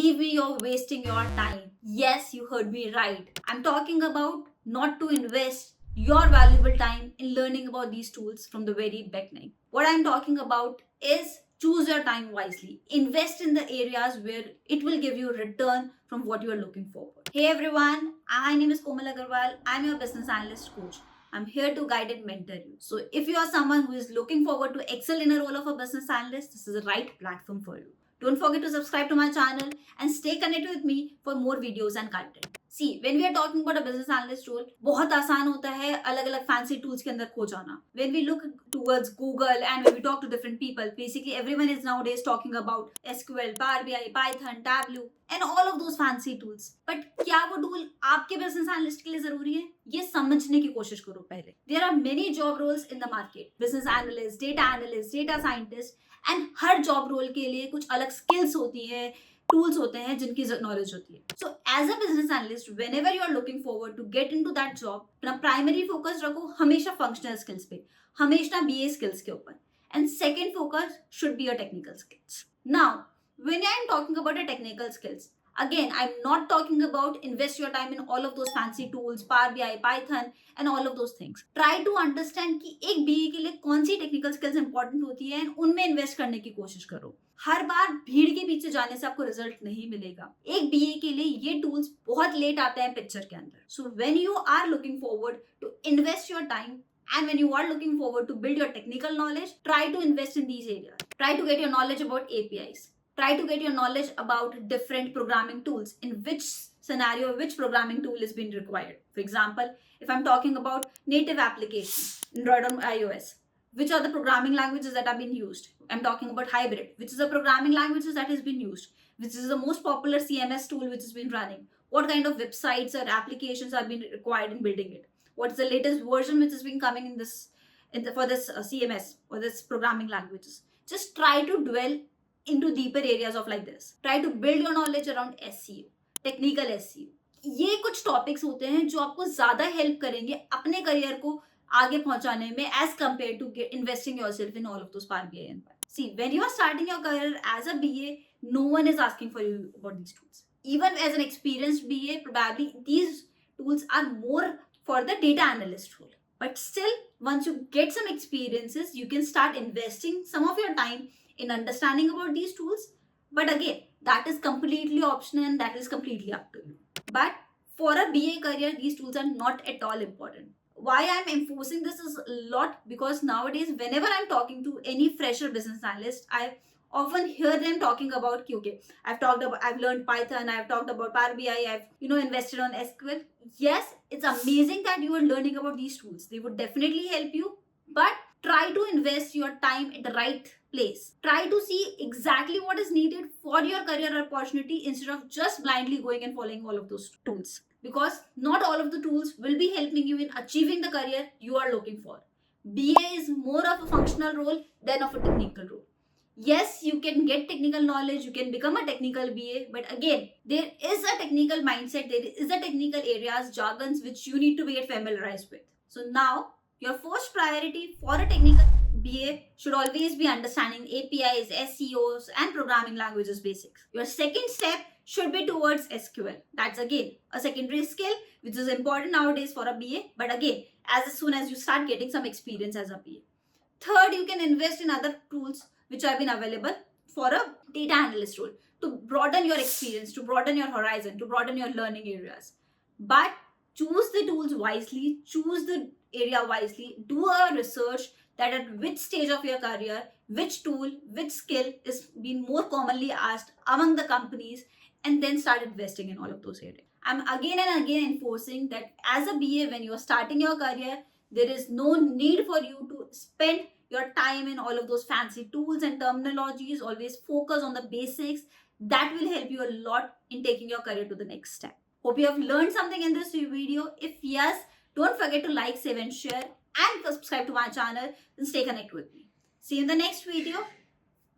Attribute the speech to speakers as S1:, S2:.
S1: believe me, you're wasting your time. Yes, you heard me right. I'm talking about not to invest your valuable time in learning about these tools from the very beginning. What I'm talking about is choose your time wisely. Invest in the areas where it will give you return from what you are looking forward. Hey everyone, my name is Komal Agarwal. I'm your business analyst coach. I'm here to guide and mentor you. So if you are someone who is looking forward to excel in a role of a business analyst, this is the right platform for you. Don't forget to subscribe to my channel and stay connected with me for more videos and content. See, when we are talking about a business analyst role, बहुत आसान होता है अलग अलग fancy tools के अंदर खो जाना. When we look towards Google and when we talk to different people, basically everyone is nowadays talking about SQL, Power BI, Python, Tableau and all of those fancy tools. But क्या वो tool आपके business analyst के लिए जरूरी है? ये समझने की कोशिश करो पहले. There are many job roles in the market. Business analyst, data scientist and her job role के लिए कुछ अलग skills होती है, tools होते हैं जिनकी नॉलेज होती है. So as a business analyst, whenever you are looking forward to get into that job, अपना primary focus रखो हमेशा functional skills पे, हमेशा BA skills के ऊपर. And second focus should be your technical skills. Now, when I am talking about a technical skills, again, I'm not talking about invest your time in all of those fancy tools, Power BI, Python and all of those things. Try to understand कि एक BA के लिए कौन सी technical skills important होती है and उनमें invest करने की कोशिश करो. हर बार भीड़ के पीछे जाने से आपको रिजल्ट नहीं मिलेगा. एक BA के लिए ये टूल्स बहुत लेट आते हैं पिक्चर के अंदर. So when you are looking forward to invest your time and when you are looking forward to build your technical knowledge, try to invest in these areas. Try to get your knowledge about APIs. Try to get your knowledge about different programming tools, in which scenario which programming tool is being required. For example, if I'm talking about native applications, Android or iOS, which are the programming languages that have been used? I'm talking about hybrid, which is the programming languages that has been used, which is the most popular CMS tool which has been running. What kind of websites or applications are being required in building it? What is the latest version which has been coming for this CMS or this programming languages? Just try to dwell into deeper areas of like this. Try to build your knowledge around SEO, technical SEO. ये कुछ topics होते हैं जो आपको ज्यादा help करेंगे अपने career को आगे पहुंचाने में as compared to investing yourself in all of those Power BI and Python. See, when you are starting your career as a BA, no one is asking for you about these tools. Even as an experienced BA, probably these tools are more for the data analyst role. But still, once you get some experiences, you can start investing some of your time in understanding about these tools. But again, that is completely optional and that is completely up to you. But for a BA career, these tools are not at all important. Why I'm enforcing this is a lot because nowadays, whenever I'm talking to any fresher business analyst, I often hear them talking about, okay, I've learned Python, I've talked about Power BI, I've invested on SQL. Yes, it's amazing that you are learning about these tools. They would definitely help you, but try to invest your time at the right place. Try to see exactly what is needed for your career opportunity instead of just blindly going and following all of those tools. Because not all of the tools will be helping you in achieving the career you are looking for. BA is more of a functional role than of a technical role. Yes, you can get technical knowledge, you can become a technical BA, but again, there is a technical mindset, there is a technical areas, jargons which you need to get familiarized with. So now, your first priority for a technical BA should always be understanding APIs, SEOs, and programming languages basics. Your second step should be towards SQL. That's again a secondary skill which is important nowadays for a BA, but again, as soon as you start getting some experience as a BA. Third, you can invest in other tools which have been available for a data analyst role to broaden your experience, to broaden your horizon, to broaden your learning areas. But choose the tools wisely, choose the area wisely, do a research that at which stage of your career, which tool, which skill is being more commonly asked among the companies, and then start investing in all of those areas. I'm again and again enforcing that as a BA, when you're starting your career, there is no need for you to spend your time in all of those fancy tools and terminologies. Always focus on the basics. That will help you a lot in taking your career to the next step. Hope you have learned something in this video. If yes, don't forget to like, save and share and subscribe to my channel and stay connected with me. See you in the next video.